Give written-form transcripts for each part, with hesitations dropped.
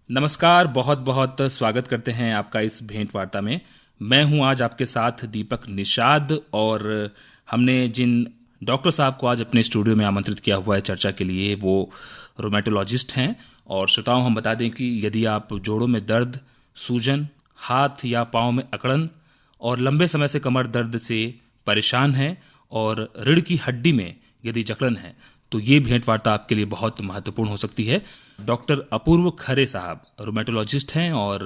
नमस्कार, बहुत बहुत स्वागत करते हैं आपका इस भेंट वार्ता में। मैं हूं आज आपके साथ दीपक निषाद और हमने जिन डॉक्टर साहब को आज अपने स्टूडियो में आमंत्रित किया हुआ है चर्चा के लिए, वो रोमेटोलॉजिस्ट हैं। और श्रोताओं, हम बता दें कि यदि आप जोड़ों में दर्द, सूजन, हाथ या पाँव में अकड़न और लंबे समय से कमर दर्द से परेशान हैं और रीढ़ की हड्डी में यदि जकड़न है, तो ये भेंट वार्ता आपके लिए बहुत महत्वपूर्ण हो सकती है। डॉक्टर अपूर्व खरे साहब रोमेटोलॉजिस्ट हैं और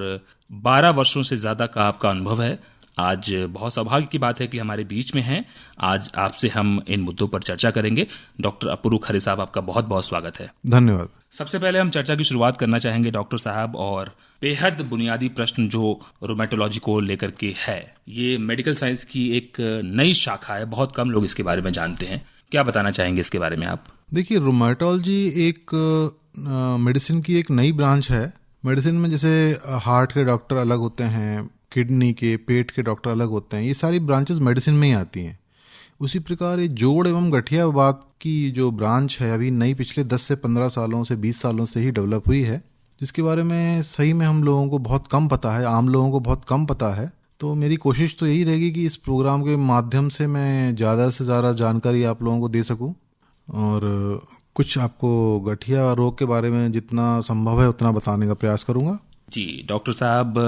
12 वर्षों से ज़्यादा का आपका अनुभव है। आज बहुत सौभाग्य की बात है कि हमारे बीच में हैं। आज आपसे हम इन मुद्दों पर चर्चा करेंगे। डॉक्टर अपूर्व खरे साहब, आपका बहुत बहुत स्वागत है। धन्यवाद। सबसे पहले हम चर्चा की शुरुआत करना चाहेंगे डॉक्टर साहब, और बेहद बुनियादी प्रश्न जो रोमेटोलॉजी को लेकर के है। ये मेडिकल साइंस की एक नई शाखा है, बहुत कम लोग इसके बारे में जानते हैं। क्या बताना चाहेंगे इसके बारे में आप? देखिए, रोमेटोलॉजी एक मेडिसिन की एक नई ब्रांच है। मेडिसिन में जैसे हार्ट के डॉक्टर अलग होते हैं, किडनी के, पेट के डॉक्टर अलग होते हैं, ये सारी ब्रांचेस मेडिसिन में ही आती हैं। उसी प्रकार ये जोड़ एवं गठिया विभाग की जो ब्रांच है, अभी नई पिछले 10 से 15 सालों से 20 सालों से ही डेवलप हुई है, जिसके बारे में सही में हम लोगों को बहुत कम पता है, आम लोगों को बहुत कम पता है। तो मेरी कोशिश तो यही रहेगी कि इस प्रोग्राम के माध्यम से मैं ज़्यादा से ज़्यादा जानकारी आप लोगों को दे सकूं और कुछ आपको गठिया रोग के बारे में जितना संभव है उतना बताने का प्रयास करूंगा। जी डॉक्टर साहब,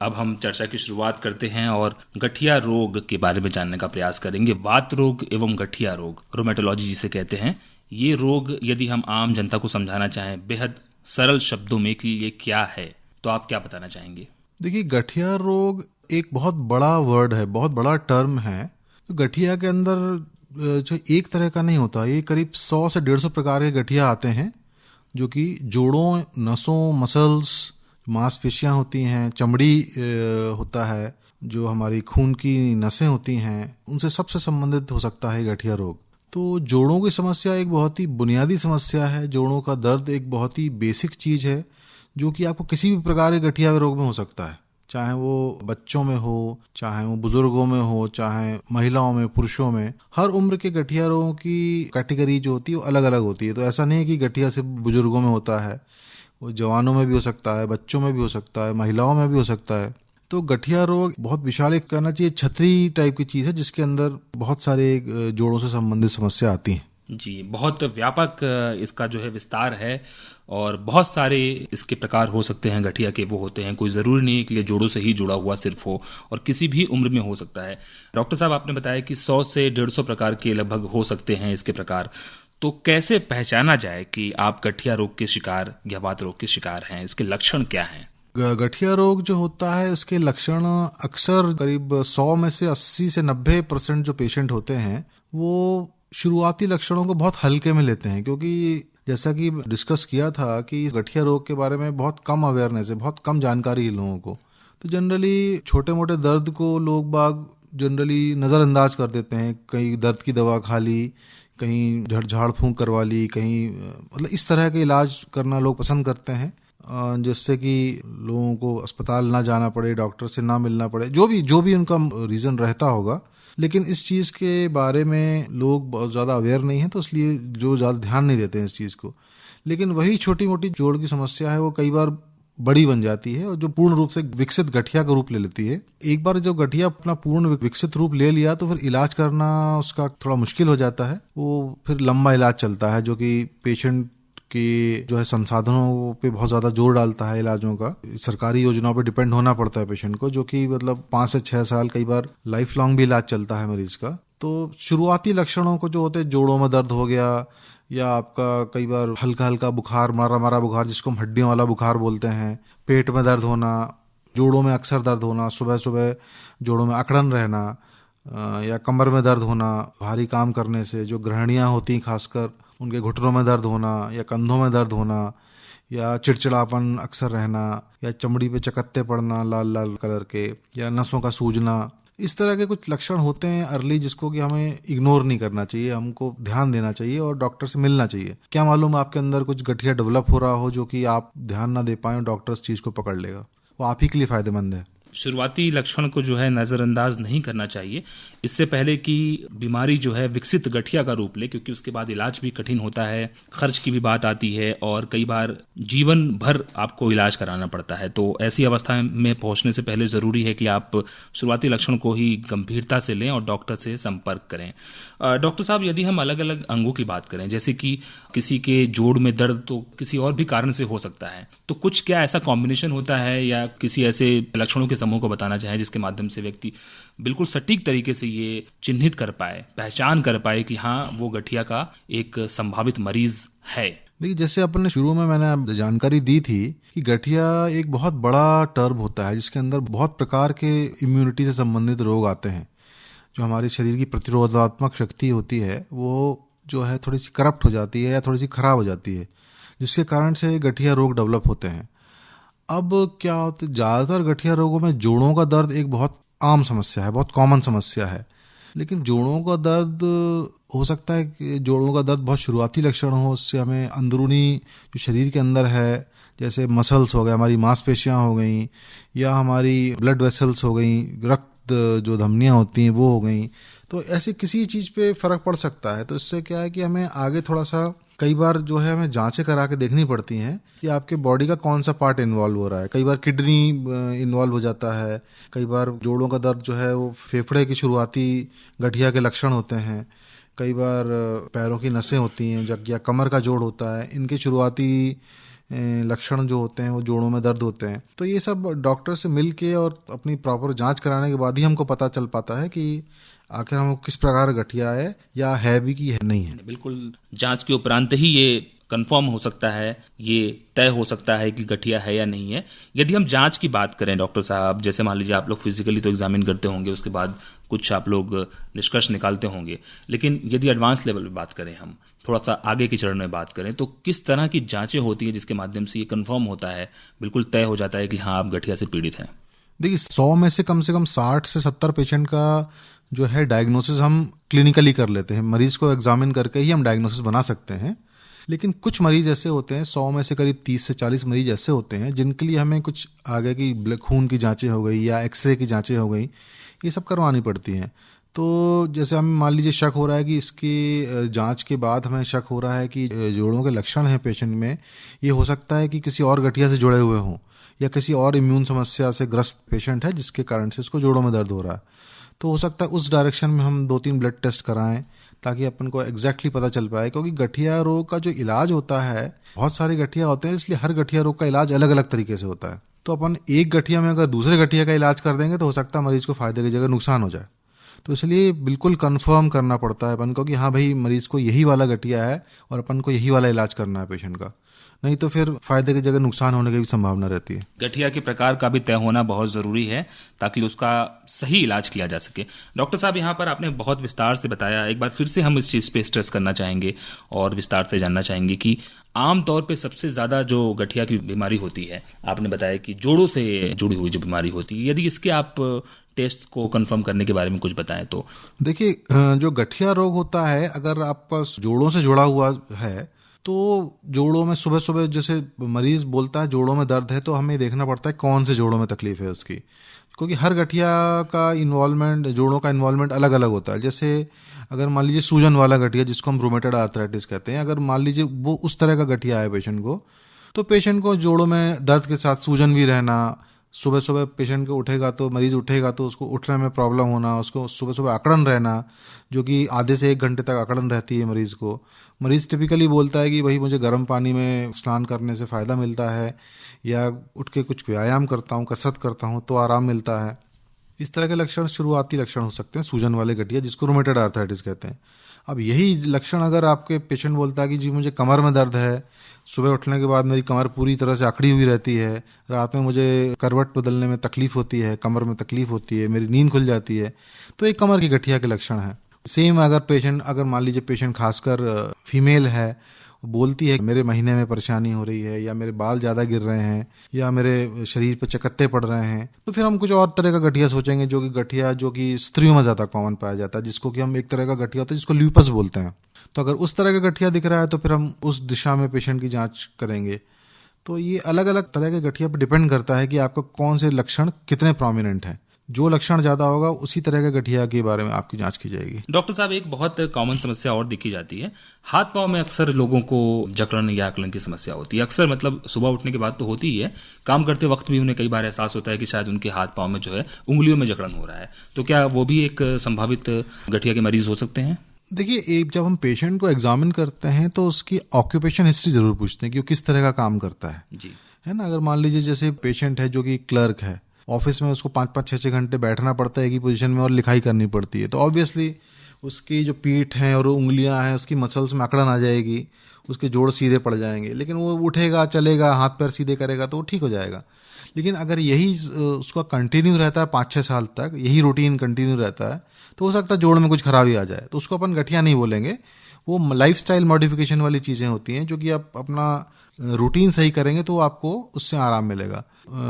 अब हम चर्चा की शुरुआत करते हैं और गठिया रोग के बारे में जानने का प्रयास करेंगे। वात रोग एवं गठिया रोग, रोमेटोलॉजी जिसे कहते हैं, ये रोग यदि हम आम जनता को समझाना चाहें बेहद सरल शब्दों में कि ये क्या है, तो आप क्या बताना चाहेंगे? देखिए, गठिया रोग एक बहुत बड़ा वर्ड है, बहुत बड़ा टर्म है। तो गठिया के अंदर जो एक तरह का नहीं होता, ये करीब 100 से 150 प्रकार के गठिया आते हैं, जो कि जोड़ों, नसों, मसल्स, मांसपेशियां होती हैं, चमड़ी होता है, जो हमारी खून की नसें होती हैं, उनसे सबसे संबंधित हो सकता है गठिया रोग। तो जोड़ों की समस्या एक बहुत ही बुनियादी समस्या है। जोड़ों का दर्द एक बहुत ही बेसिक चीज है, जो कि आपको किसी भी प्रकार के गठिया रोग में हो सकता है, चाहे वो बच्चों में हो, चाहे वो बुजुर्गों में हो, चाहे महिलाओं में, पुरुषों में। हर उम्र के गठिया रोगों की कैटेगरी जो होती है वो अलग अलग होती है। तो ऐसा नहीं है कि गठिया सिर्फ बुजुर्गों में होता है, वो जवानों में भी हो सकता है, बच्चों में भी हो सकता है, महिलाओं में भी हो सकता है। तो गठिया रोग बहुत विशाल, एक कहना चाहिए छतरी टाइप की चीज है, जिसके अंदर बहुत सारे जोड़ों से संबंधित समस्या आती हैं। जी, बहुत व्यापक इसका जो है विस्तार है और बहुत सारे इसके प्रकार हो सकते हैं गठिया के। वो होते हैं, कोई ज़रूरी नहीं कि ये जोड़ों से ही जुड़ा हुआ सिर्फ हो, और किसी भी उम्र में हो सकता है। डॉक्टर साहब, आपने बताया कि 100 से 150 प्रकार के लगभग हो सकते हैं इसके प्रकार। तो कैसे पहचाना जाए कि आप गठिया रोग के शिकार या वात रोग के शिकार हैं? इसके लक्षण क्या हैं? गठिया रोग जो होता है, इसके लक्षण अक्सर करीब 100 में से 80 से 90% जो पेशेंट होते हैं वो शुरुआती लक्षणों को बहुत हल्के में लेते हैं, क्योंकि जैसा कि डिस्कस किया था कि गठिया रोग के बारे में बहुत कम अवेयरनेस है, बहुत कम जानकारी है लोगों को। तो जनरली छोटे मोटे दर्द को लोग बाग जनरली नज़रअंदाज कर देते हैं। कहीं दर्द की दवा खा ली, कहीं झाड़ फूंक करवा ली, कहीं मतलब इस तरह के इलाज करना लोग पसंद करते हैं, जिससे कि लोगों को अस्पताल ना जाना पड़े, डॉक्टर से ना मिलना पड़े, जो भी उनका रीज़न रहता होगा। लेकिन इस चीज़ के बारे में लोग बहुत ज़्यादा अवेयर नहीं है, तो इसलिए जो ज़्यादा ध्यान नहीं देते हैं इस चीज़ को। लेकिन वही छोटी मोटी जोड़ की समस्या है, वो कई बार बड़ी बन जाती है और जो पूर्ण रूप से विकसित गठिया का रूप ले लेती है। एक बार जो गठिया अपना पूर्ण विकसित रूप ले लिया तो फिर इलाज करना उसका थोड़ा मुश्किल हो जाता है। वो फिर लंबा इलाज चलता है, जो कि पेशेंट के जो है संसाधनों पे बहुत ज़्यादा जोर डालता है इलाजों का। सरकारी योजनाओं पे डिपेंड होना पड़ता है पेशेंट को, जो कि मतलब 5 से 6 साल, कई बार लाइफ लॉन्ग भी इलाज चलता है मरीज का। तो शुरुआती लक्षणों को जो होते हैं, जोड़ों में दर्द हो गया, या आपका कई बार हल्का हल्का बुखार, मारा मारा बुखार, जिसको हम हड्डियों वाला बुखार बोलते हैं, पेट में दर्द होना, जोड़ों में अक्सर दर्द होना, सुबह सुबह जोड़ों में अकड़न रहना, या कमर में दर्द होना भारी काम करने से, जो गृहिणियाँ होती खासकर उनके घुटनों में दर्द होना, या कंधों में दर्द होना, या चिड़चिड़ापन अक्सर रहना, या चमड़ी पे चकत्ते पड़ना लाल लाल कलर के, या नसों का सूजना। इस तरह के कुछ लक्षण होते हैं अर्ली, जिसको कि हमें इग्नोर नहीं करना चाहिए, हमको ध्यान देना चाहिए और डॉक्टर से मिलना चाहिए। क्या मालूम आपके अंदर कुछ गठिया डेवलप हो रहा हो, जो कि आप ध्यान ना दे पाए, डॉक्टर इस चीज़ को पकड़ लेगा, वो आप ही के लिए फायदेमंद है। शुरुआती लक्षण को जो है नज़रअंदाज नहीं करना चाहिए, इससे पहले कि बीमारी जो है विकसित गठिया का रूप ले, क्योंकि उसके बाद इलाज भी कठिन होता है, खर्च की भी बात आती है और कई बार जीवन भर आपको इलाज कराना पड़ता है। तो ऐसी अवस्था में पहुंचने से पहले ज़रूरी है कि आप शुरुआती लक्षण को ही गंभीरता से लें और डॉक्टर से संपर्क करें। डॉक्टर साहब, यदि हम अलग अलग अंगों की बात करें, जैसे कि किसी के जोड़ में दर्द तो किसी और भी कारण से हो सकता है, तो कुछ क्या ऐसा कॉम्बिनेशन होता है या किसी ऐसे लक्षणों के समूह को बताना चाहें जिसके माध्यम से व्यक्ति बिल्कुल सटीक तरीके से ये चिन्हित कर पाए, पहचान कर पाए कि हाँ, वो गठिया का एक संभावित मरीज है? देखिए, जैसे अपन ने शुरू में मैंने जानकारी दी थी कि गठिया एक बहुत बड़ा टर्म होता है जिसके अंदर बहुत प्रकार के इम्यूनिटी से संबंधित रोग आते हैं। जो हमारे शरीर की प्रतिरोधात्मक शक्ति होती है वो जो है थोड़ी सी करप्ट हो जाती है या थोड़ी सी खराब हो जाती है, जिसके कारण से गठिया रोग डेवलप होते हैं। अब क्या होता है, ज़्यादातर गठिया रोगों में जोड़ों का दर्द एक बहुत आम समस्या है, बहुत कॉमन समस्या है। लेकिन जोड़ों का दर्द हो सकता है कि जोड़ों का दर्द बहुत शुरुआती लक्षण हो, उससे हमें अंदरूनी जो शरीर के अंदर है, जैसे मसल्स हो गए, हमारी मांसपेशियां हो गई या हमारी ब्लड वेसल्स हो गई, रक्त जो धमनियां होती हैं वो हो गई, तो ऐसे किसी चीज़ पे फ़र्क पड़ सकता है। तो इससे क्या है कि हमें आगे थोड़ा सा कई बार जो है हमें जांचें करा के देखनी पड़ती हैं कि आपके बॉडी का कौन सा पार्ट इन्वॉल्व हो रहा है। कई बार किडनी इन्वॉल्व हो जाता है, कई बार जोड़ों का दर्द जो है वो फेफड़े की शुरुआती गठिया के लक्षण होते हैं, कई बार पैरों की नसें होती हैं या कमर का जोड़ होता है, इनके शुरुआती लक्षण जो होते हैं वो जोड़ों में दर्द होते हैं। तो ये सब डॉक्टर से मिल के और अपनी प्रॉपर जांच कराने के बाद ही हमको पता चल पाता है कि आखिर हमको किस प्रकार गठिया है या है भी कि है नहीं है। बिल्कुल, जांच के उपरांत ही ये कंफर्म हो सकता है, ये तय हो सकता है कि गठिया है या नहीं है। यदि हम जांच की बात करें डॉक्टर साहब, जैसे मान लीजिए आप लोग फिजिकली तो एग्जामिन करते होंगे, उसके बाद कुछ आप लोग निष्कर्ष निकालते होंगे, लेकिन यदि एडवांस लेवल पे बात करें, हम थोड़ा सा आगे की चरण में बात करें, तो किस तरह की जांचें होती है जिसके माध्यम से ये कंफर्म होता है, बिल्कुल तय हो जाता है कि हाँ, आप गठिया से पीड़ित हैं? देखिए, 100 में से कम 60 से 70 पेशेंट का जो है डायग्नोसिस हम क्लिनिकली कर लेते हैं। मरीज को एग्जामिन करके ही हम डायग्नोसिस बना सकते हैं। लेकिन कुछ मरीज ऐसे होते हैं, 100 में से करीब 30 से 40 मरीज ऐसे होते हैं जिनके लिए हमें कुछ आगे की खून की जांचें हो गई या एक्सरे की जांचें हो गई, ये सब करवानी पड़ती हैं। तो जैसे हमें मान लीजिए शक हो रहा है कि इसकी जांच के बाद हमें शक हो रहा है कि जोड़ों के लक्षण हैं पेशेंट में, ये हो सकता है कि किसी और गठिया से जुड़े हुए हों या किसी और इम्यून समस्या से ग्रस्त पेशेंट है जिसके कारण से इसको जोड़ों में दर्द हो रहा है। तो हो सकता है उस डायरेक्शन में हम 2-3 ब्लड टेस्ट कराएं ताकि अपन को एग्जैक्टली पता चल पाए, क्योंकि गठिया रोग का जो इलाज होता है, बहुत सारे गठिया होते हैं, इसलिए हर गठिया रोग का इलाज अलग अलग तरीके से होता है। तो अपन एक गठिया में अगर दूसरे गठिया का इलाज कर देंगे तो हो सकता है मरीज को फायदे की जगह नुकसान हो जाए। तो इसलिए बिल्कुल कंफर्म करना पड़ता है अपन को कि हाँ भाई, मरीज को यही वाला गठिया है और अपन को यही वाला इलाज करना है पेशेंट का, नहीं तो फिर फायदे की जगह नुकसान होने की भी संभावना रहती है। गठिया के प्रकार का भी तय होना बहुत जरूरी है ताकि उसका सही इलाज किया जा सके। डॉक्टर साहब, यहाँ पर आपने बहुत विस्तार से बताया, एक बार फिर से हम इस चीज पे स्ट्रेस करना चाहेंगे और विस्तार से जानना चाहेंगे कि आमतौर पे सबसे ज्यादा जो गठिया की बीमारी होती है, आपने बताया कि जोड़ों से जुड़ी हुई जो बीमारी होती है, यदि इसके आप टेस्ट को कंफर्म करने के बारे में कुछ बताएं तो। देखिए, जो गठिया रोग होता है, अगर आपका जोड़ों से जुड़ा हुआ है तो जोड़ों में सुबह सुबह जैसे मरीज बोलता है जोड़ों में दर्द है, तो हमें देखना पड़ता है कौन से जोड़ों में तकलीफ है उसकी, क्योंकि हर गठिया का इन्वॉल्वमेंट, जोड़ों का इन्वॉल्वमेंट अलग अलग होता है। जैसे अगर मान लीजिए सूजन वाला गठिया जिसको हम रूमेटॉइड आर्थराइटिस कहते हैं, अगर मान लीजिए वो उस तरह का गठिया है पेशेंट को, तो पेशेंट को जोड़ों में दर्द के साथ सूजन भी रहना, सुबह सुबह पेशेंट को उठेगा तो मरीज उठेगा तो उसको उठने में प्रॉब्लम होना, उसको सुबह सुबह अकड़न रहना, जो कि आधे से 1 घंटे तक अकड़न रहती है मरीज को। मरीज टिपिकली बोलता है कि भाई मुझे गर्म पानी में स्नान करने से फ़ायदा मिलता है, या उठ के कुछ व्यायाम करता हूँ, कसरत करता हूँ तो आराम मिलता है। इस तरह के लक्षण शुरुआती लक्षण हो सकते हैं सूजन वाले गठिया, जिसको रूमेटॉइड आर्थराइटिस कहते हैं। अब यही लक्षण अगर आपके पेशेंट बोलता है कि जी मुझे कमर में दर्द है, सुबह उठने के बाद मेरी कमर पूरी तरह से अकड़ी हुई रहती है, रात में मुझे करवट बदलने में तकलीफ होती है, कमर में तकलीफ होती है, मेरी नींद खुल जाती है, तो एक कमर की गठिया के लक्षण है। सेम अगर मान लीजिए पेशेंट खासकर फीमेल है, बोलती है मेरे महीने में परेशानी हो रही है, या मेरे बाल ज़्यादा गिर रहे हैं, या मेरे शरीर पर चकत्ते पड़ रहे हैं, तो फिर हम कुछ और तरह का गठिया सोचेंगे, जो कि स्त्रियों में ज़्यादा कॉमन पाया जाता है, जिसको कि हम एक तरह का गठिया होता है जिसको ल्यूपस बोलते हैं। तो अगर उस तरह का गठिया दिख रहा है तो फिर हम उस दिशा में पेशेंट की जांच करेंगे। तो ये अलग अलग तरह के गठिया पर डिपेंड करता है कि आपका कौन से लक्षण कितने प्रोमिनेंट हैं। जो लक्षण ज्यादा होगा उसी तरह के गठिया के बारे में आपकी जांच की जाएगी। डॉक्टर साहब, एक बहुत कॉमन समस्या और देखी जाती है, हाथ पांव में अक्सर लोगों को जकड़न या अकड़न की समस्या होती है। अक्सर मतलब सुबह उठने के बाद तो होती ही है, काम करते वक्त भी उन्हें कई बार एहसास होता है कि शायद उनके हाथ पांव में जो है उंगलियों में जकड़न हो रहा है। तो क्या वो भी एक संभावित गठिया के मरीज हो सकते हैं? देखिए, जब हम पेशेंट को एग्जामिन करते हैं तो उसकी ऑक्यूपेशन हिस्ट्री जरूर पूछते हैं कि वो किस तरह का काम करता है जी, है ना। अगर मान लीजिए जैसे पेशेंट है जो कि क्लर्क है, ऑफिस में उसको 5-5, 6-6 घंटे बैठना पड़ता है एक ही पोजीशन में और लिखाई करनी पड़ती है, तो ऑब्वियसली उसकी जो पीठ है और उंगलियां हैं उसकी मसल्स में अकड़न आ जाएगी, उसके जोड़ सीधे पड़ जाएंगे। लेकिन वो उठेगा, चलेगा, हाथ पैर सीधे करेगा तो वो ठीक हो जाएगा। लेकिन अगर यही उसका कंटिन्यू रहता है 5-6 साल तक, यही रूटीन कंटिन्यू रहता है, तो हो सकता है जोड़ में कुछ खराबी आ जाए। तो उसको अपन गठिया नहीं बोलेंगे, वो लाइफस्टाइल मॉडिफिकेशन वाली चीज़ें होती हैं जो कि आप अपना रूटीन सही करेंगे तो आपको उससे आराम मिलेगा।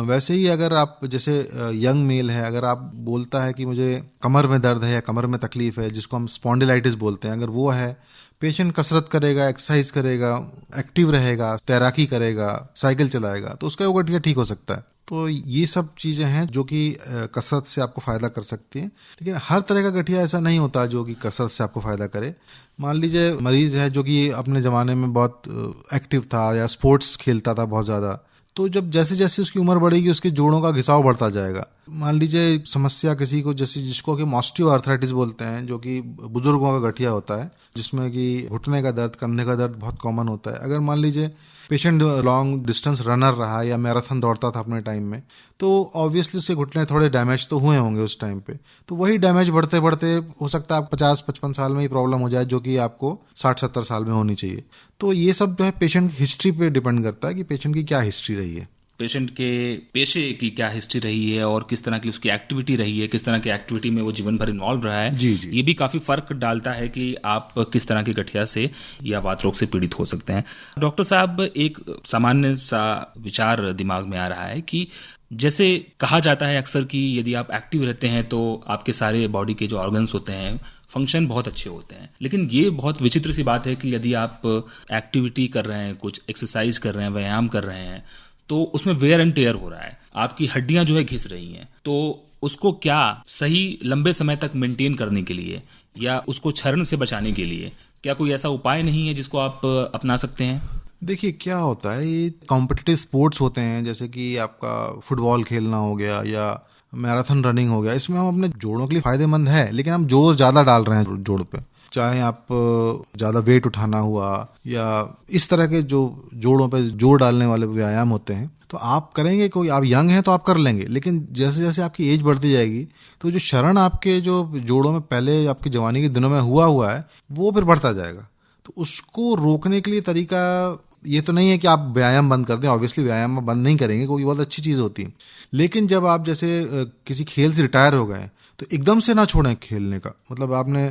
वैसे ही अगर आप जैसे यंग मेल है, अगर आप बोलता है कि मुझे कमर में दर्द है या कमर में तकलीफ है, जिसको हम स्पॉन्डिलाइटिस बोलते हैं, अगर वो है, पेशेंट कसरत करेगा, एक्सरसाइज करेगा, एक्टिव रहेगा, तैराकी करेगा, साइकिल चलाएगा, तो उसका वो गठिया ठीक हो सकता है। तो ये सब चीज़ें हैं जो कि कसरत से आपको फ़ायदा कर सकती हैं। लेकिन हर तरह का गठिया ऐसा नहीं होता जो कि कसरत से आपको फ़ायदा करे। मान लीजिए मरीज़ है जो कि अपने ज़माने में बहुत एक्टिव था या स्पोर्ट्स खेलता था बहुत ज़्यादा, तो जब जैसे जैसे उसकी उम्र बढ़ेगी उसके जोड़ों का घिसाव बढ़ता जाएगा। मान लीजिए समस्या किसी को, जैसे जिसको कि ऑस्टियोआर्थराइटिस बोलते हैं, जो कि बुजुर्गों का गठिया होता है, जिसमें कि घुटने का दर्द, कंधे का दर्द बहुत कॉमन होता है। अगर मान लीजिए पेशेंट लॉन्ग डिस्टेंस रनर रहा या मैराथन दौड़ता था अपने टाइम में, तो ऑब्वियसली उसके घुटने थोड़े डैमेज तो हुए होंगे उस टाइम पे। तो वही डैमेज बढ़ते बढ़ते हो सकता है आप 50-55 साल में ही प्रॉब्लम हो जाए, जो कि आपको 60-70 साल में होनी चाहिए। तो ये सब जो है पेशेंट हिस्ट्री पे डिपेंड करता है कि पेशेंट की क्या हिस्ट्री रही है, पेशेंट के पेशे की क्या हिस्ट्री रही है और किस तरह की उसकी एक्टिविटी रही है, किस तरह की एक्टिविटी में वो जीवन भर इन्वॉल्व रहा है। जी जी, ये भी काफी फर्क डालता है कि आप किस तरह की गठिया से या वात रोग से पीड़ित हो सकते हैं। डॉक्टर साहब, एक सामान्य सा विचार दिमाग में आ रहा है कि जैसे कहा जाता है अक्सर कि यदि आप एक्टिव रहते हैं तो आपके सारे बॉडी के जो ऑर्गन्स होते हैं फंक्शन बहुत अच्छे होते हैं। लेकिन ये बहुत विचित्र सी बात है कि यदि आप एक्टिविटी कर रहे हैं, कुछ एक्सरसाइज कर रहे हैं, व्यायाम कर रहे हैं, तो उसमें वेयर एंड टेयर हो रहा है, आपकी हड्डियां जो है घिस रही हैं। तो उसको क्या सही लंबे समय तक मेंटेन करने के लिए या उसको क्षरण से बचाने के लिए क्या कोई ऐसा उपाय नहीं है जिसको आप अपना सकते हैं? देखिए क्या होता है, ये कॉम्पिटिटिव स्पोर्ट्स होते हैं, जैसे कि आपका फुटबॉल खेलना हो गया या मैराथन रनिंग हो गया, इसमें हम अपने जोड़ों के लिए फायदेमंद है, लेकिन हम जोर ज्यादा डाल रहे हैं जोड़ पे, चाहे आप ज्यादा वेट उठाना हुआ या इस तरह के जो जोड़ों पे जोर डालने वाले व्यायाम होते हैं, तो आप करेंगे। कोई आप यंग हैं तो आप कर लेंगे, लेकिन जैसे जैसे आपकी एज बढ़ती जाएगी तो जो क्षरण आपके जो जोड़ों में पहले आपकी जवानी के दिनों में हुआ है वो फिर बढ़ता जाएगा। तो उसको रोकने के लिए तरीका ये तो नहीं है कि आप व्यायाम बंद कर दें, ऑब्वियसली व्यायाम बंद नहीं करेंगे क्योंकि बहुत अच्छी चीज़ होती है, लेकिन जब आप जैसे किसी खेल से रिटायर हो गए तो एकदम से ना छोड़ें खेलने का। मतलब आपने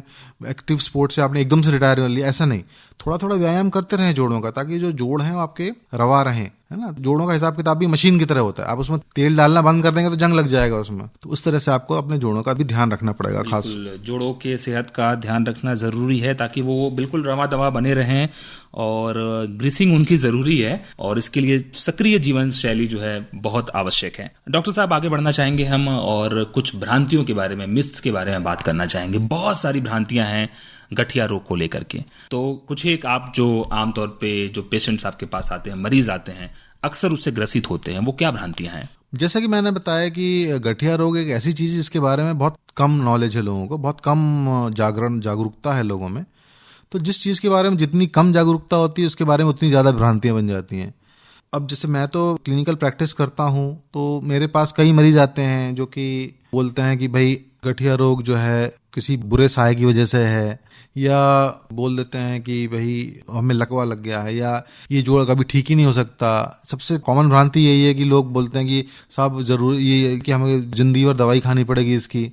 एक्टिव स्पोर्ट्स से आपने एकदम से रिटायर कर लिया, ऐसा नहीं, थोड़ा थोड़ा व्यायाम करते रहें जोड़ों का, ताकि जो जोड़ हैं वो आपके रवा रहें, है ना। जोड़ों का हिसाब किताब भी मशीन की तरह होता है, आप उसमें तेल डालना बंद कर देंगे तो जंग लग जाएगा उसमें। तो उस तरह से आपको अपने जोड़ों का भी ध्यान रखना पड़ेगा। खास जोड़ों के सेहत का ध्यान रखना जरूरी है ताकि वो बिल्कुल रवा दवा बने रहें, और ग्रीसिंग उनकी जरूरी है, और इसके लिए सक्रिय जीवन शैली जो है बहुत आवश्यक है। डॉक्टर साहब, आगे बढ़ना चाहेंगे हम और कुछ भ्रांतियों के बारे में, मिथ्स के बारे में बात करना चाहेंगे। बहुत सारी भ्रांतियां हैं गठिया रोग को लेकर के, तो कुछ एक आप जो आमतौर पे जो पेशेंट्स आपके पास आते हैं, मरीज आते हैं, अक्सर उससे ग्रसित होते हैं, वो क्या भ्रांतियां हैं? जैसा कि मैंने बताया कि गठिया रोग एक ऐसी चीज है जिसके बारे में बहुत कम नॉलेज है लोगों को, बहुत कम जागरूकता है लोगों में। तो जिस चीज के बारे में जितनी कम जागरूकता होती है उसके बारे में उतनी ज्यादा भ्रांतियां बन जाती हैं। अब जैसे मैं तो क्लिनिकल प्रैक्टिस करता हूं, तो मेरे पास कई मरीज आते हैं जो कि बोलते हैं कि भाई गठिया रोग जो है किसी बुरे साए की वजह से है, या बोल देते हैं कि भाई हमें लकवा लग गया है, या ये जोड़ कभी ठीक ही नहीं हो सकता। सबसे कॉमन भ्रांति यही है कि लोग बोलते हैं कि साहब जरूर ये है कि हमें जिंदगी भर दवाई खानी पड़ेगी इसकी,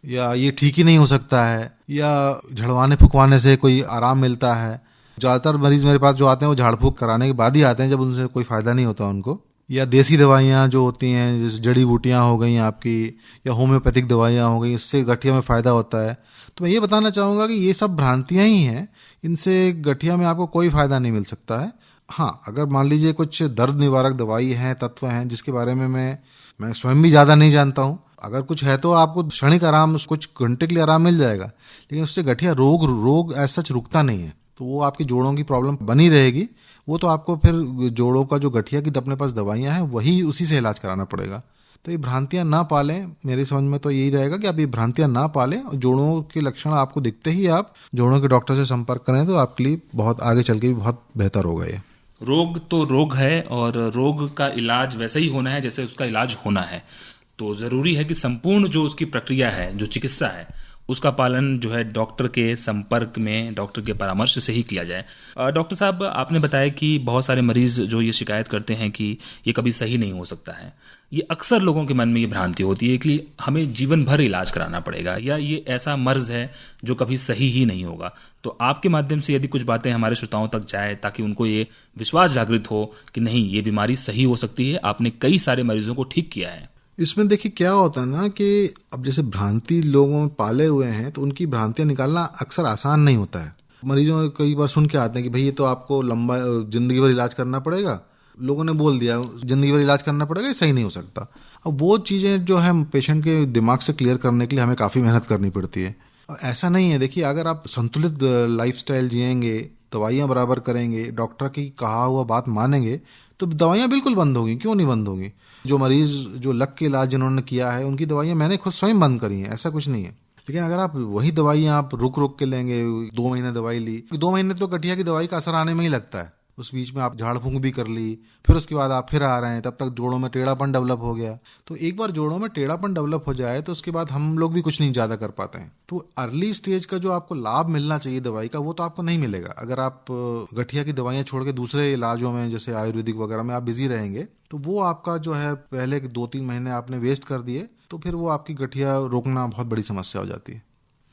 या ये ठीक ही नहीं हो सकता है, या झड़वाने फुकवाने से कोई आराम मिलता है। ज़्यादातर मरीज मेरे पास जो आते हैं वो झाड़ फूक कराने के बाद ही आते हैं, जब उनसे कोई फायदा नहीं होता उनको। या देसी दवाइयाँ जो होती हैं, जैसे जड़ी बूटियाँ हो गई आपकी, या होम्योपैथिक दवाइयाँ हो गई, इससे गठिया में फ़ायदा होता है। तो मैं ये बताना चाहूँगा कि ये सब भ्रांतियाँ ही हैं, इनसे गठिया में आपको कोई फ़ायदा नहीं मिल सकता है। हाँ, अगर मान लीजिए कुछ दर्द निवारक दवाई है, तत्व हैं जिसके बारे में मैं स्वयं भी ज़्यादा नहीं जानता हूँ, अगर कुछ है तो आपको क्षणिक आराम, कुछ घंटे के लिए आराम मिल जाएगा, लेकिन उससे गठिया रोग ऐसा सच रुकता नहीं है। तो वो आपकी जोड़ों की प्रॉब्लम बनी रहेगी। वो तो आपको फिर जोड़ों का जो गठिया की अपने पास दवाइयाँ हैं वही उसी से इलाज कराना पड़ेगा। तो ये भ्रांतियां ना पालें, मेरी समझ में तो यही रहेगा कि आप ये भ्रांतियां ना पालें और जोड़ों के लक्षण आपको दिखते ही आप जोड़ों के डॉक्टर से संपर्क करें तो आपके लिए बहुत आगे चल के भी बहुत बेहतर होगा। ये रोग तो रोग है और रोग का इलाज वैसे ही होना है जैसे उसका इलाज होना है। तो जरूरी है कि संपूर्ण जो उसकी प्रक्रिया है, जो चिकित्सा है, उसका पालन जो है डॉक्टर के संपर्क में, डॉक्टर के परामर्श से ही किया जाए। डॉक्टर साहब, आपने बताया कि बहुत सारे मरीज जो ये शिकायत करते हैं कि ये कभी सही नहीं हो सकता है। ये अक्सर लोगों के मन में ये भ्रांति होती है कि हमें जीवन भर इलाज कराना पड़ेगा या ये ऐसा मर्ज है जो कभी सही ही नहीं होगा। तो आपके माध्यम से यदि कुछ बातें हमारे श्रोताओं तक जाए ताकि उनको ये विश्वास जागृत हो कि नहीं, ये बीमारी सही हो सकती है, आपने कई सारे मरीजों को ठीक किया है। इसमें देखिए क्या होता है ना कि अब जैसे भ्रांति लोगों में पाले हुए हैं तो उनकी भ्रांतियां निकालना अक्सर आसान नहीं होता है। मरीजों कई बार सुन के आते हैं कि भाई ये तो आपको लंबा जिंदगी भर इलाज करना पड़ेगा, लोगों ने बोल दिया जिंदगी भर इलाज करना पड़ेगा, ये सही नहीं हो सकता। अब वो चीज़ें जो है पेशेंट के दिमाग से क्लियर करने के लिए हमें काफ़ी मेहनत करनी पड़ती है। ऐसा नहीं है, देखिए अगर आप संतुलित लाइफस्टाइल जिएंगे, दवाइयाँ बराबर करेंगे, डॉक्टर की कहा हुआ बात मानेंगे तो दवाइयाँ बिल्कुल बंद होगी। क्यों नहीं बंद होगी? जो मरीज जो लग के इलाज जिन्होंने किया है उनकी दवाइयाँ मैंने खुद स्वयं बंद करी हैं, ऐसा कुछ नहीं है। लेकिन अगर आप वही दवाइयाँ आप रुक के लेंगे, 2 महीने दवाई ली, 2 महीने तो गठिया की दवाई का असर आने में ही लगता है, उस बीच में आप झाड़ फूंक भी कर ली, फिर उसके बाद आप फिर आ रहे हैं, तब तक जोड़ों में टेढ़ापन डेवलप हो गया। तो एक बार जोड़ों में टेढ़ापन डेवलप हो जाए तो उसके बाद हम लोग भी कुछ नहीं ज़्यादा कर पाते हैं। तो अर्ली स्टेज का जो आपको लाभ मिलना चाहिए दवाई का, वो तो आपको नहीं मिलेगा। अगर आप गठिया की दवाइयाँ छोड़ के दूसरे इलाजों में जैसे आयुर्वेदिक वगैरह में आप बिजी रहेंगे तो वो आपका जो है पहले 2-3 महीने आपने वेस्ट कर दिए, तो फिर वो आपकी गठिया रोकना बहुत बड़ी समस्या हो जाती है।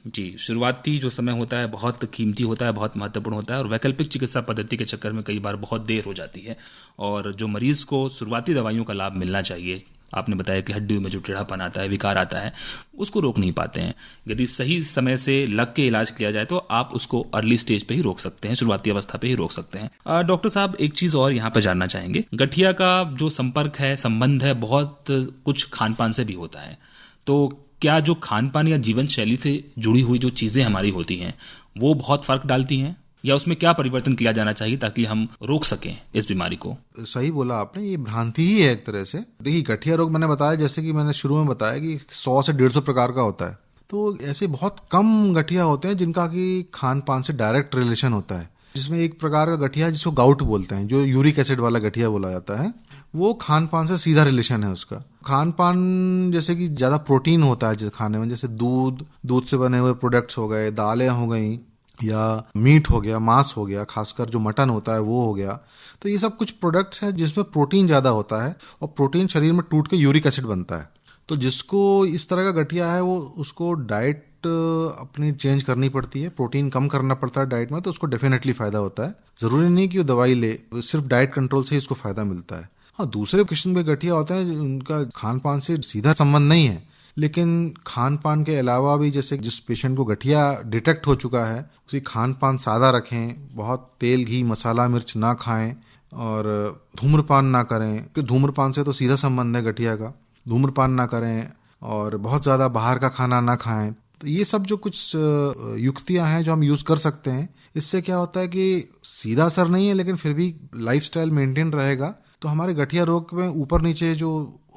जी, शुरुआती जो समय होता है बहुत कीमती होता है, बहुत महत्वपूर्ण होता है और वैकल्पिक चिकित्सा पद्धति के चक्कर में कई बार बहुत देर हो जाती है और जो मरीज को शुरुआती दवाइयों का लाभ मिलना चाहिए, आपने बताया कि हड्डियों में जो टेढ़ापन आता है, विकार आता है, उसको रोक नहीं पाते हैं। यदि सही समय से लग के इलाज किया जाए तो आप उसको अर्ली स्टेज पे ही रोक सकते हैं, शुरुआती अवस्था पे ही रोक सकते हैं। डॉक्टर साहब, एक चीज और यहाँ पे जानना चाहेंगे। गठिया का जो संपर्क है, संबंध है, बहुत कुछ खान पान से भी होता है। तो क्या जो खान पान या जीवन शैली से जुड़ी हुई जो चीजें हमारी होती हैं वो बहुत फर्क डालती हैं, या उसमें क्या परिवर्तन किया जाना चाहिए ताकि हम रोक सकें इस बीमारी को? सही बोला आपने, ये भ्रांति ही है एक तरह से। देखिए गठिया रोग मैंने बताया, जैसे कि मैंने शुरू में बताया कि 100 से 150 प्रकार का होता है। तो ऐसे बहुत कम गठिया होते हैं जिनका कि खान पान से डायरेक्ट रिलेशन होता है। जिसमें एक प्रकार का गठिया जिसको गाउट बोलते हैं, जो यूरिक एसिड वाला गठिया बोला जाता है, वो खान पान से सीधा रिलेशन है उसका। खान पान जैसे कि ज्यादा प्रोटीन होता है खाने में, जैसे दूध से बने हुए प्रोडक्ट्स हो गए, दालें हो गई, या मीट हो गया, मांस हो गया, खासकर जो मटन होता है वो हो गया। तो ये सब कुछ प्रोडक्ट्स हैं जिसमें प्रोटीन ज्यादा होता है और प्रोटीन शरीर में टूट के यूरिक एसिड बनता है। तो जिसको इस तरह का गठिया है वो उसको डाइट अपनी चेंज करनी पड़ती है, प्रोटीन कम करना पड़ता है डाइट में, तो उसको डेफिनेटली फायदा होता है। जरूरी नहीं कि वो दवाई ले, सिर्फ डाइट कंट्रोल से ही उसको फायदा मिलता है। हाँ, दूसरे किस्म के गठिया होते हैं उनका खान पान से सीधा संबंध नहीं है, लेकिन खान पान के अलावा भी जैसे जिस पेशेंट को गठिया डिटेक्ट हो चुका है उसकी खान पान सादा रखें, बहुत तेल घी मसाला मिर्च ना खाएं और धूम्रपान ना करें, क्योंकि धूम्रपान से तो सीधा संबंध है गठिया का। धूम्रपान ना करें और बहुत ज़्यादा बाहर का खाना ना खाएं। तो ये सब जो कुछ युक्तियां हैं जो हम यूज़ कर सकते हैं, इससे क्या होता है कि सीधा असर नहीं है लेकिन फिर भी लाइफस्टाइल मेंटेन रहेगा। तो हमारे गठिया रोग में ऊपर नीचे जो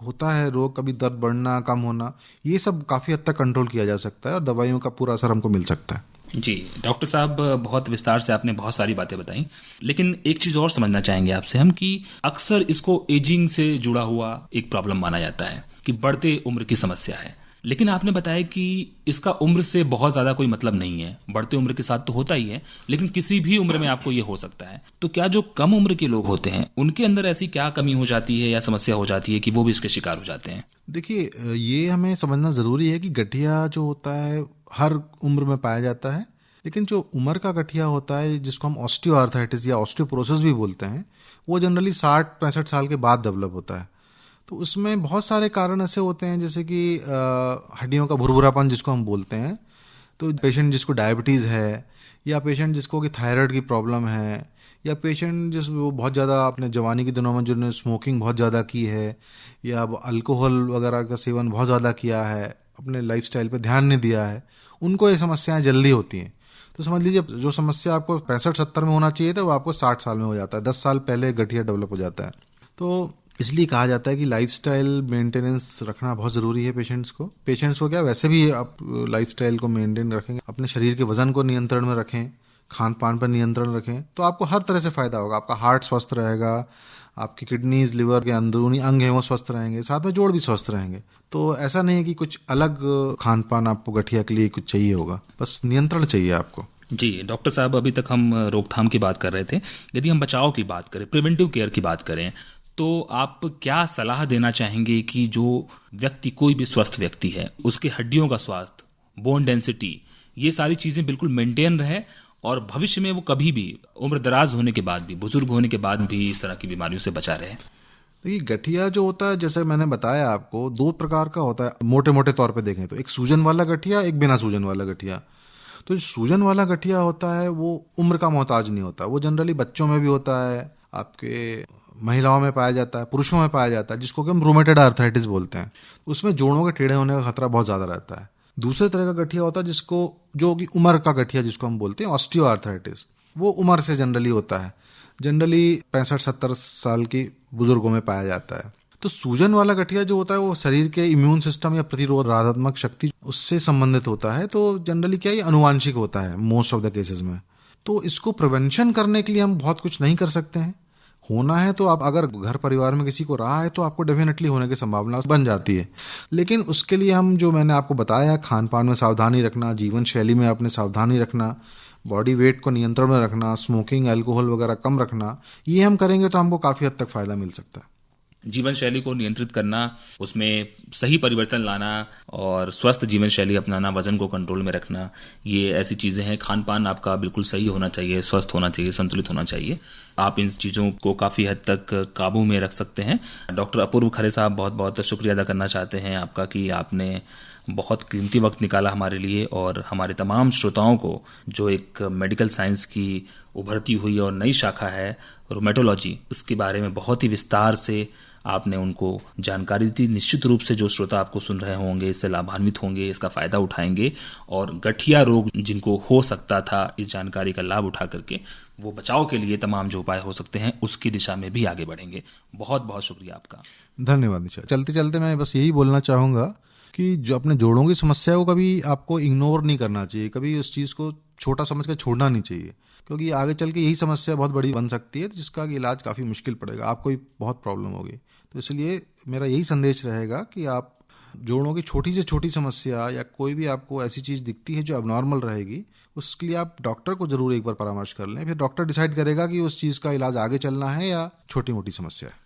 होता है रोग, कभी दर्द बढ़ना कम होना, ये सब काफ़ी हद तक कंट्रोल किया जा सकता है और दवाइयों का पूरा असर हमको मिल सकता है। जी डॉक्टर साहब, बहुत विस्तार से आपने बहुत सारी बातें बताई, लेकिन एक चीज़ और समझना चाहेंगे आपसे हम कि अक्सर इसको एजिंग से जुड़ा हुआ एक प्रॉब्लम माना जाता है कि बढ़ते उम्र की समस्या है, लेकिन आपने बताया कि इसका उम्र से बहुत ज़्यादा कोई मतलब नहीं है। बढ़ते उम्र के साथ तो होता ही है, लेकिन किसी भी उम्र में आपको ये हो सकता है। तो क्या जो कम उम्र के लोग होते हैं उनके अंदर ऐसी क्या कमी हो जाती है या समस्या हो जाती है कि वो भी इसके शिकार हो जाते हैं? देखिए, ये हमें समझना ज़रूरी है कि गठिया जो होता है हर उम्र में पाया जाता है, लेकिन जो उम्र का गठिया होता है जिसको हम ऑस्टियोआर्थराइटिस या ऑस्टियोपोरोसिस भी बोलते हैं, वो जनरली 60-65 साल के बाद डेवलप होता है। तो उसमें बहुत सारे कारण ऐसे होते हैं जैसे कि हड्डियों का भुरभुरापन जिसको हम बोलते हैं। तो पेशेंट जिसको डायबिटीज़ है, या पेशेंट जिसको कि थायराइड की प्रॉब्लम है, या पेशेंट जिस वो बहुत ज़्यादा अपने जवानी के दिनों में जिन्होंने स्मोकिंग बहुत ज़्यादा की है या अल्कोहल वगैरह का सेवन बहुत ज़्यादा किया है, अपने लाइफस्टाइल पे ध्यान नहीं दिया है, उनको ये समस्याएं जल्दी होती हैं। तो समझ लीजिए जो समस्या आपको 65-70 में होना चाहिए था वो आपको 60 साल में हो जाता है, 10 साल पहले गठिया डेवलप हो जाता है। तो इसलिए कहा जाता है कि लाइफस्टाइल मेंटेनेंस रखना बहुत ज़रूरी है पेशेंट्स को क्या वैसे भी आप लाइफस्टाइल को मेंटेन रखेंगे, अपने शरीर के वजन को नियंत्रण में रखें, खान पान पर नियंत्रण रखें, तो आपको हर तरह से फ़ायदा होगा। आपका हार्ट स्वस्थ रहेगा, आपकी किडनीज, लिवर के अंदरूनी अंग हैं वो स्वस्थ रहेंगे, साथ में जोड़ भी स्वस्थ रहेंगे। तो ऐसा नहीं है कि कुछ अलग खान पान आपको गठिया के लिए कुछ चाहिए होगा, बस नियंत्रण चाहिए आपको। जी डॉक्टर साहब, अभी तक हम रोकथाम की बात कर रहे थे। यदि हम बचाव की बात करें, प्रिवेंटिव केयर की बात करें, तो आप क्या सलाह देना चाहेंगे कि जो व्यक्ति, कोई भी स्वस्थ व्यक्ति है, उसके हड्डियों का स्वास्थ्य, बोन डेंसिटी, ये सारी चीजें बिल्कुल मेंटेन रहे और भविष्य में वो कभी भी उम्र दराज होने के बाद भी, बुजुर्ग होने के बाद भी इस तरह की बीमारियों से बचा रहे? देखिए गठिया जो होता है, जैसे मैंने बताया आपको, 2 प्रकार का होता है मोटे मोटे तौर पे देखें तो, एक सूजन वाला गठिया, एक बिना सूजन वाला गठिया। तो जो सूजन वाला गठिया होता है वो उम्र का मोहताज नहीं होता, वो जनरली बच्चों में भी होता है, आपके महिलाओं में पाया जाता है, पुरुषों में पाया जाता है, जिसको कि हम रूमेटॉइड आर्थराइटिस बोलते हैं। उसमें जोड़ों के टेढ़े होने का खतरा बहुत ज़्यादा रहता है। दूसरे तरह का गठिया होता है जिसको, जो कि उम्र का गठिया जिसको हम बोलते हैं ऑस्टियो आर्थराइटिस, वो उम्र से जनरली होता है, जनरली 65-70 साल की बुजुर्गों में पाया जाता है। तो सूजन वाला गठिया जो होता है वो शरीर के इम्यून सिस्टम या प्रतिरोधात्मक शक्ति उससे संबंधित होता है। तो जनरली क्या, ये अनुवांशिक होता है मोस्ट ऑफ द केसेस में। तो इसको प्रिवेंशन करने के लिए हम बहुत कुछ नहीं कर सकते हैं। होना है तो आप अगर घर परिवार में किसी को रहा है तो आपको डेफिनेटली होने की संभावना बन जाती है, लेकिन उसके लिए हम, जो मैंने आपको बताया, खान पान में सावधानी रखना, जीवन शैली में अपने सावधानी रखना, बॉडी वेट को नियंत्रण में रखना, स्मोकिंग, अल्कोहल वगैरह कम रखना, ये हम करेंगे तो हमको काफ़ी हद तक फ़ायदा मिल सकता है। जीवन शैली को नियंत्रित करना, उसमें सही परिवर्तन लाना और स्वस्थ जीवन शैली अपनाना, वजन को कंट्रोल में रखना, ये ऐसी चीजें हैं। खान पान आपका बिल्कुल सही होना चाहिए, स्वस्थ होना चाहिए, संतुलित होना चाहिए। आप इन चीजों को काफी हद तक काबू में रख सकते हैं। डॉक्टर अपूर्व खरे साहब, बहुत बहुत शुक्रिया अदा करना चाहते हैं आपका कि आपने बहुत कीमती वक्त निकाला हमारे लिए और हमारे तमाम श्रोताओं को, जो एक मेडिकल साइंस की उभरती हुई और नई शाखा है रोमेटोलॉजी, उसके बारे में बहुत ही विस्तार से आपने उनको जानकारी दी। निश्चित रूप से जो श्रोता आपको सुन रहे होंगे इससे लाभान्वित होंगे, इसका फायदा उठाएंगे और गठिया रोग जिनको हो सकता था, इस जानकारी का लाभ उठा करके वो बचाव के लिए तमाम जो उपाय हो सकते हैं उसकी दिशा में भी आगे बढ़ेंगे। बहुत बहुत शुक्रिया आपका। धन्यवाद निशा। चलते चलते मैं बस यही बोलना चाहूँगा कि जो अपने जोड़ों की समस्या को कभी आपको इग्नोर नहीं करना चाहिए, कभी उस चीज़ को छोटा समझ कर छोड़ना नहीं चाहिए, क्योंकि आगे चल के यही समस्या बहुत बड़ी बन सकती है जिसका इलाज काफ़ी मुश्किल पड़ेगा, आपको ही बहुत प्रॉब्लम होगी। तो इसलिए मेरा यही संदेश रहेगा कि आप जोड़ों की छोटी से छोटी समस्या या कोई भी आपको ऐसी चीज़ दिखती है जो अबनॉर्मल रहेगी, उसके लिए आप डॉक्टर को ज़रूर एक बार परामर्श कर लें। फिर डॉक्टर डिसाइड करेगा कि उस चीज़ का इलाज आगे चलना है या छोटी मोटी समस्या है।